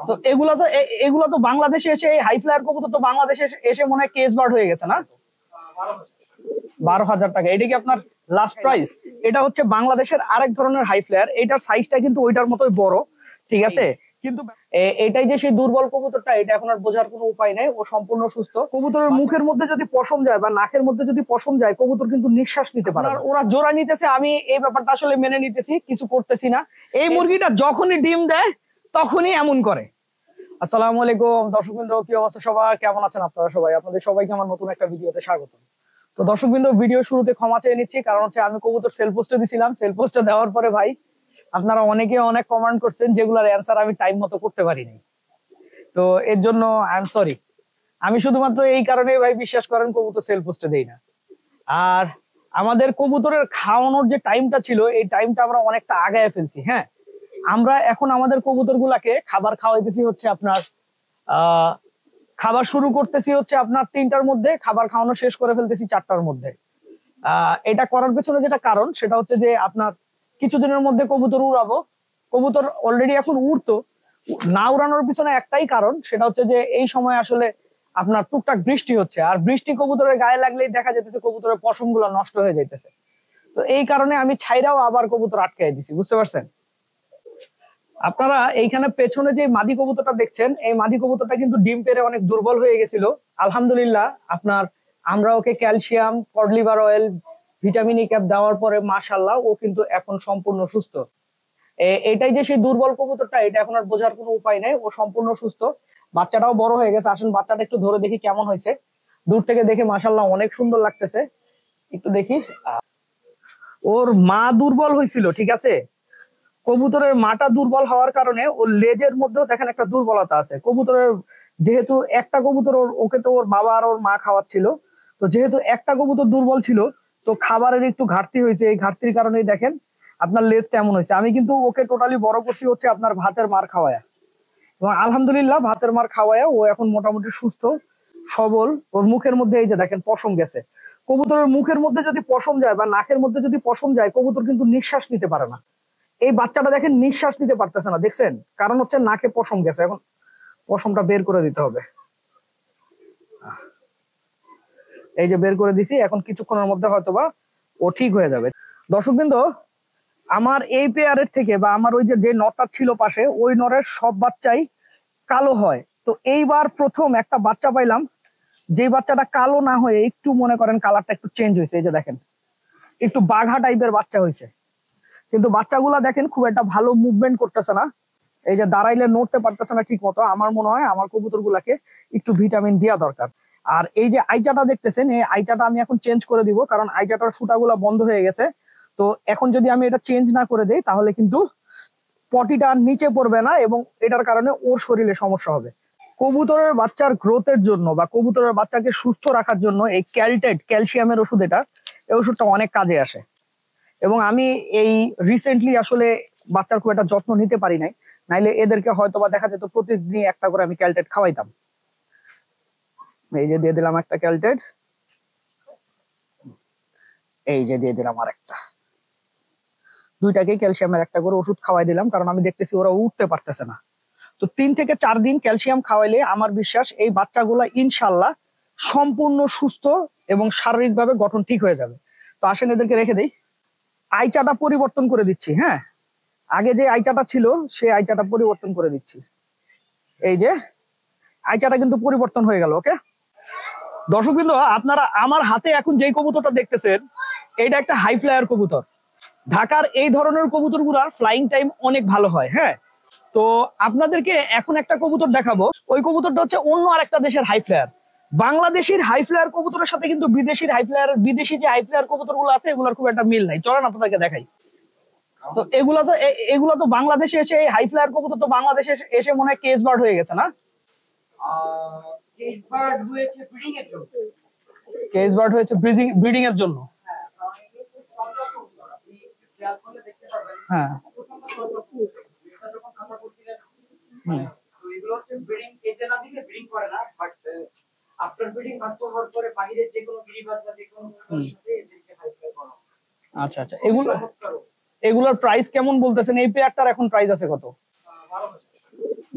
তো এগুলা তো বাংলাদেশে এসে হাই ফ্লায়ার কবুতর তো বাংলাদেশে এসে মনে হয় কেস বার্ড হয়ে গেছে না? 12,000 টাকা। এটা কি আপনার লাস্ট প্রাইস? এটা হচ্ছে বাংলাদেশের আরেক ধরনের হাই ফ্লায়ার, এটার সাইজটা কিন্তু ওইটার মতোই বড়, ঠিক আছে? কিন্তু এটাই যে সেই দুর্বল কবুতরটা, এটা এখন আর বোঝার কোনো উপায় নাই, ও সম্পূর্ণ সুস্থ। কবুতরের মুখের মধ্যে যদি পশম যায় বা নাকের মধ্যে যদি পশম যায়, কবুতর কিন্তু নিঃশ্বাস নিতে পারে না। ওরা জোড়া নিতেছে, আমি এই ব্যাপারটা আসলে মেনে নিতেছি, কিছু করতেছি না। এই মুরগিটা যখনই ডিম দেয় তখনই এমন করে। আসসালামু আলাইকুম দর্শকবৃন্দ, কি অবস্থা সবার, কেমন আছেন আপনারা সবাই? আপনাদের সবাইকে আমার নতুন একটা ভিডিওতে স্বাগত। তো দর্শকবৃন্দ, ভিডিও শুরুতে ক্ষমা চেয়ে নিচ্ছি, কারণ হচ্ছে আমি কবুতর সেল পোস্টে দিছিলাম, সেল পোস্টে দেওয়ার পরে ভাই আপনারা অনেকে অনেক কমেন্ট করছেন, যেগুলোর অ্যান্সার আমি টাইম মতো করতে পারিনি। তো এর জন্য আই এম সরি। আমি শুধুমাত্র এই কারণে ভাই বিশ্বাস করেন কবুতর সেল পোস্টে দেই না। আর আমাদের কবুতরের খাওয়ানোর যে টাইমটা ছিল, এই টাইমটা আমরা অনেকটা আগায় ফেলছি। হ্যাঁ, আমরা এখন আমাদের কবুতর গুলাকে খাবার খাওয়াইতেছি হচ্ছে আপনার খাবার শুরু করতেছি হচ্ছে আপনার 3টার মধ্যে, খাবার খাওয়ানো শেষ করে ফেলতেছি 4টার মধ্যে। এটা করার পেছনে যেটা কারণ, সেটা হচ্ছে যে আপনার কিছুদিনের মধ্যে কবুতর উড়াবো। কবুতর অলরেডি এখন উড়তো, না উড়ানোর পিছনে একটাই কারণ, সেটা হচ্ছে যে এই সময় আসলে আপনার টুকটাক বৃষ্টি হচ্ছে, আর বৃষ্টি কবুতরের গায়ে লাগলেই দেখা যেতেছে কবুতরের পশম গুলা নষ্ট হয়ে যাইতেছে। তো এই কারণে আমি ছাইরাও আবার কবুতর আটকাই দিছি, বুঝতে পারছেন? আপনারা এইখানে পেছনে যে মাদি কবুতরটা দেখছেন, এই মাদি কবুতরটা কিন্তু ডিম পেড়ে অনেক দুর্বল হয়ে গেছিল। আলহামদুলিল্লাহ আপনার আমরা ওকে calcium, cod liver oil, vitamin E cap দেওয়ার পরে মাশাআল্লাহ ও কিন্তু এখন সম্পূর্ণ সুস্থ। এটাই যে সেই দুর্বল কবুতরটা, এটা এখন আর বোঝার কোনো উপায় নাই, ও সম্পূর্ণ সুস্থ। বাচ্চাটাও বড় হয়ে গেছে। আসেন বাচ্চাটা একটু ধরে দেখি কেমন হয়েছে। দূর থেকে দেখে মাশাআল্লাহ অনেক সুন্দর লাগতেছে। একটু দেখি। ওর মা দুর্বল হয়েছিল, ঠিক আছে? কবুতরের মাটা দুর্বল হওয়ার কারণে ওর লেজের মধ্যেও দেখেন একটা দুর্বলতা আছে। কবুতরের যেহেতু একটা কবুতর ওকে তো ওর বাবা আর ওর মা খাওয়াচ্ছিল, তো যেহেতু একটা কবুতর দুর্বল ছিল, তো খাবারের একটু ঘাটতি হয়েছে। এই ঘাটতির কারণেই দেখেন আপনার লেজটা এমন হয়েছে। আমি কিন্তু ওকে টোটালি বড় করছি হচ্ছে আপনার ভাতের মার খাওয়ায়া, এবং আলহামদুলিল্লাহ ভাতের মার খাওয়ায়া ও এখন মোটামুটি সুস্থ সবল। ওর মুখের মধ্যে এই যে দেখেন পশম গেছে। কবুতরের মুখের মধ্যে যদি পশম যায় বা নাকের মধ্যে যদি পশম যায়, কবুতর কিন্তু নিঃশ্বাস নিতে পারে না। এই বাচ্চাটা দেখেন নিঃশ্বাস নিতে পারতেছে না, দেখছেন? কারণ হচ্ছে নাকে পশম গেছে। এখন পশমটা বের করে দিতে হবে। এই যে বের করে দিছি, এখন কিছুক্ষণের মধ্যে হয়তোবা ও ঠিক হয়ে যাবে। দর্শকবৃন্দ, আমার এই পেয়ারের থেকে বা আমার ওই যে নরটা ছিল পাশে, ওই নরের সব বাচ্চাই কালো হয়। তো এইবার প্রথম একটা বাচ্চা পাইলাম, যে বাচ্চাটা কালো না হয়ে একটু মনে করেন কালারটা একটু চেঞ্জ হয়েছে। এই যে দেখেন একটু বাঘা টাইপের বাচ্চা হয়েছে, কিন্তু বাচ্চাগুলা দেখেন খুব একটা ভালো মুভমেন্ট করতেছে না। এই যে দাঁড়াইলে নড়তে পারতেছে না ঠিক মতো। আমার মনে হয় আমার কবুতর গুলাকে একটু ভিটামিন দেওয়া দরকার। আর এই যে আইচাটা দেখতেছেন, এই আইচাটা আমি এখন চেঞ্জ করে দিব, কারণ আইচাটার ফুটাগুলা বন্ধ হয়ে গেছে। তো এখন যদি আমি এটা চেঞ্জ না করে দেই, তাহলে কিন্তু পটিটা নিচে পড়বে না, এবং এটার কারণে ওর শরীরে সমস্যা হবে। কবুতরের বাচ্চার গ্রোথের জন্য বা কবুতরের বাচ্চাকে সুস্থ রাখার জন্য এই ক্যালটেট, ক্যালসিয়ামের ওষুধ, এই ওষুধটা অনেক কাজে আসে। এবং আমি এই রিসেন্টলি আসলে বাচ্চার খুব একটা যত্ন নিতে পারি নাই, নাইলে এদেরকে হয়তো বা দেখা যেত প্রতিদিন একটা করে আমি ক্যালটেট খাওয়াইতাম। এই যে দিয়ে দিলাম একটা ক্যালটেট, এই যে দিয়ে দিলাম আরেকটা। দুইটাকে ক্যালসিয়ামের একটা করে ওষুধ খাওয়াই দিলাম, কারণ আমি দেখতেছি ওরা উঠতে পারতেছে না। তো 3 থেকে 4 দিন ক্যালসিয়াম খাওয়াইলে আমার বিশ্বাস এই বাচ্চাগুলা ইনশাল্লাহ সম্পূর্ণ সুস্থ এবং শারীরিকভাবে গঠন ঠিক হয়ে যাবে। তো আসেন এদেরকে রেখে দেই। আইচাটা পরিবর্তন করে দিচ্ছি। হ্যাঁ, আগে যে আইচাটা ছিল সেই আইচাটা পরিবর্তন করে দিচ্ছি। এই যে আইচাটা কিন্তু পরিবর্তন হয়ে গেল। ওকে দর্শকবৃন্দ, আপনারা আমার হাতে এখন যেই কবুতরটা দেখতেছেন, এইটা একটা হাই ফ্লায়ার কবুতর। ঢাকার এই ধরনের কবুতর গুলার ফ্লাইং টাইম অনেক ভালো হয়। হ্যাঁ, তো আপনাদেরকে এখন একটা কবুতর দেখাবো। ওই কবুতরটা হচ্ছে অন্য আরেকটা দেশের হাই ফ্লায়ার। বাংলাদেশের হাই ফ্লায়ার কবুতরের সাথে কিন্তু বিদেশি যে হাই ফ্লায়ার কবুতর গুলো আছে, এগুলোর খুব একটা মিল নাই। চলেন আপনাদেরকে দেখাই। তো এগুলা তো বাংলাদেশে এসে হাই ফ্লায়ার কবুতর তো বাংলাদেশে এসে মনে হয় কেস বার্ড হয়ে গেছে না? কেস বার্ড হয়েছে ব্রিডিং এর জন্য। কেস বার্ড হয়েছে ব্রিডিং এর জন্য। হ্যাঁ, এগুলো হচ্ছে ব্রিডিং কেজে না দিলে ব্রিডিং করে না, বাট আফটার ব্রিডিং বাচ্চা হওয়ার পরে বাইরের যে কোনো গিরিবাজ বা যে কোনো সাথে এদেরকে হাই ফ্লাই করা। আচ্ছা আচ্ছা, এগুলোর প্রাইস কেমন বলতেছেন? এই পেয়ারটার এখন প্রাইস আছে কত?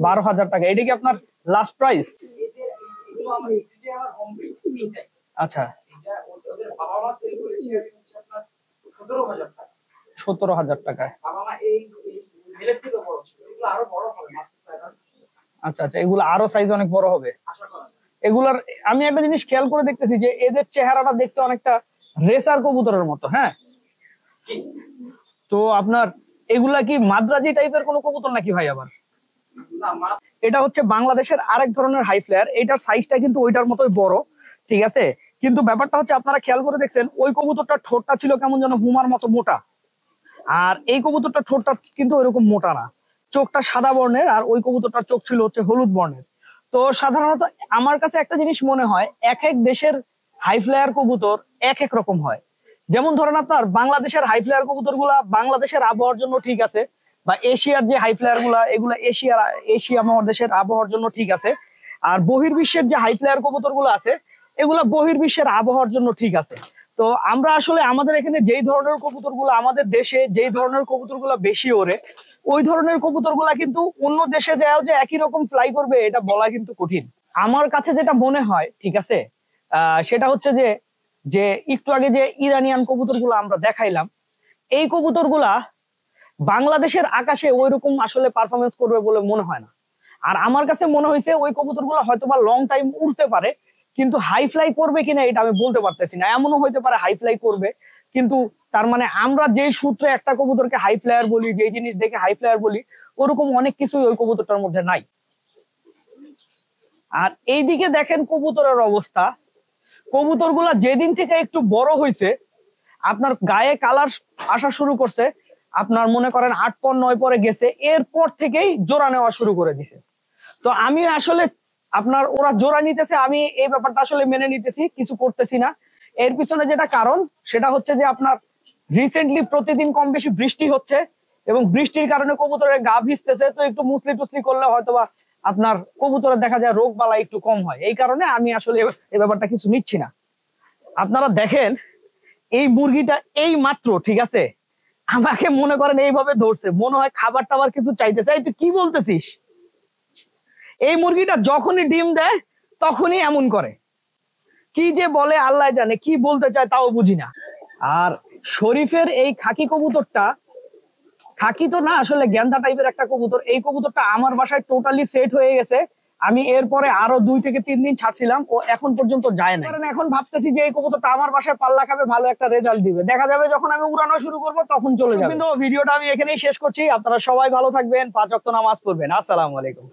12,000 টাকা। এটা কি আপনার লাস্ট প্রাইস? এদের এগুলো আমার এটা আমার হোম ব্রিড তিনটাই। আচ্ছা, এটা ওদের বাবা মা সেল করেছে হচ্ছে আপনার 17,000 টাকা। 17,000 টাকায়। বাবা মা এই মেলের থেকে বড় ছিল, এগুলো আরো বড় হবে মাত্র প্রায় আচ্ছা আচ্ছা, এগুলো আরো সাইজ অনেক বড় হবে। আশা করা যায়। এগুলার আমি একটা জিনিস খেয়াল করে দেখতেছি যে এদের চেহারাটা দেখতে অনেকটা রেসার কবুতরের মতো। হ্যাঁ, জি। তো আপনার এগুলা কি মাদ্রাজি টাইপের কোনো কবুতর নাকি ভাই? আবার না মা এটা হচ্ছে বাংলাদেশের আরেক ধরনের হাই ফ্লায়ার। এটার সাইজটা কিন্তু ওইটার মতোই বড়, ঠিক আছে। কিন্তু ব্যাপারটা হচ্ছে আপনারা খেয়াল করে দেখছেন ওই কবুতরটার ঠোঁটটা ছিল কেমন যেন হুমার মতো মোটা, আর এই কবুতরটার ঠোঁটটা কিন্তু ওইরকম মোটা না। চোখটা সাদা বর্ণের আর ওই কবুতরটার চোখ ছিল হচ্ছে হলুদ বর্ণের। তো সাধারণত আমার কাছে একটা জিনিস মনে হয় এক এক দেশের হাই ফ্লায়ার কবুতর এক এক রকম হয়। যেমন ধরেন আপনার বাংলাদেশের হাই ফ্লায়ার কবুতর গুলা বাংলাদেশের আবহাওয়ার জন্য ঠিক আছে, বা এশিয়ার যে হাই ফ্লায়ার গুলা এগুলা এশিয়া মহাদেশের আবহাওয়ার জন্য ঠিক আছে। আর বহির্বিশ্বের যে হাই ফ্লায়ার কবুতর গুলো আছে এগুলা বহির্বিশ্বের আবহাওয়ার জন্য ঠিক আছে। তো আমরা আসলে আমাদের এখানে যেই ধরনের কবুতর গুলো আমাদের দেশে যেই ধরনের কবুতর গুলো বেশি ওড়ে ওই ধরনের কবুতর গুলা কিন্তু অন্য দেশে যাও যে একই রকম ফ্লাই করবে এটা বলা কিন্তু কঠিন। আমার কাছে যেটা মনে হয়, ঠিক আছে, সেটা হচ্ছে যে যে একটু আগে যে ইরানিয়ান কবুতর গুলো আমরা দেখাইলাম, এই কবুতর গুলা বাংলাদেশের আকাশে ওই রকম আসলে পারফরমেন্স করবে বলে মনে হয় না। আর আমার কাছে মনে হয়েছে ওই কবুতর গুলো হয়তো বা লং টাইম উড়তে পারে, কিন্তু হাই ফ্লাই করবে কিনা এটা আমি বলতে পারতেছি না। এমনও হইতে পারে হাই ফ্লাই করবে, কিন্তু তার মানে আমরা যেই সূত্রে একটা কবুতরকে হাই ফ্লায়ার বলি, যেই জিনিস দেখে হাই ফ্লায়ার বলি, ওরকম অনেক কিছুই ওই কবুতরটার মধ্যে নাই। আর এইদিকে দেখেন কবুতরের অবস্থা, কবুতর গুলা যেদিন থেকে একটু বড় হয়েছে আপনার গায়ে কালার আসা শুরু করছে, আপনার মনে করেন 8 পর 9 পরে গেছে, এরপর থেকেই জোড়া নেওয়া শুরু করে দিছে। তো আমি আসলে আপনার ওরা জোড়া নিতেছে, আমি এই ব্যাপারটা আসলে মেনে নিতেছি, কিছু করতেছি না। এর পিছনে যেটা কারণ সেটা হচ্ছে যে আপনার রিসেন্টলি প্রতিদিন কম বেশি বৃষ্টি হচ্ছে এবং বৃষ্টির কারণে কবুতরের গা ভিজতেছে, তো একটু মুসলি টুসলি করলে হয়তোবা আপনার কবুতরের দেখা যায় রোগ বালা একটু কম হয়। এই কারণে আমি আসলে এই ব্যাপারটা কিছু নিচ্ছি না। আপনারা দেখেন এই মুরগিটা এই মাত্র, ঠিক আছে, আমাকে মনে করেন এইভাবে ধরছে, মনে হয় খাবার টাবার কিছু চাইতেছে। এই তুই কি বলতেছিস? এই মুরগিটা যখনই ডিম দেয় তখনই এমন করে, কি যে বলে আল্লাহ জানে, কি বলতে চায় তাও বুঝি না। আর শরীফের এই খাকি কবুতরটা, খাকি তো না আসলে গ্যান্দা টাইপের একটা কবুতর, এই কবুতরটা আমার বাসায় টোটালি সেট হয়ে গেছে। আমি এরপরে আরো 2 থেকে 3 দিন ছাড়ছিলাম, ও এখন পর্যন্ত যায় না। কারণ এখন ভাবতেছি যে এই কবুতরটা আমার বাসায় পাল্লা খাবে, ভালো একটা রেজাল্ট দিবে, দেখা যাবে যখন আমি উড়ানো শুরু করবো তখন চলে যাবে। কিন্তু ভিডিওটা আমি এখানেই শেষ করছি। আপনারা সবাই ভালো থাকবেন, 5 ওয়াক্ত নামাজ পড়বেন। আসসালামু আলাইকুম।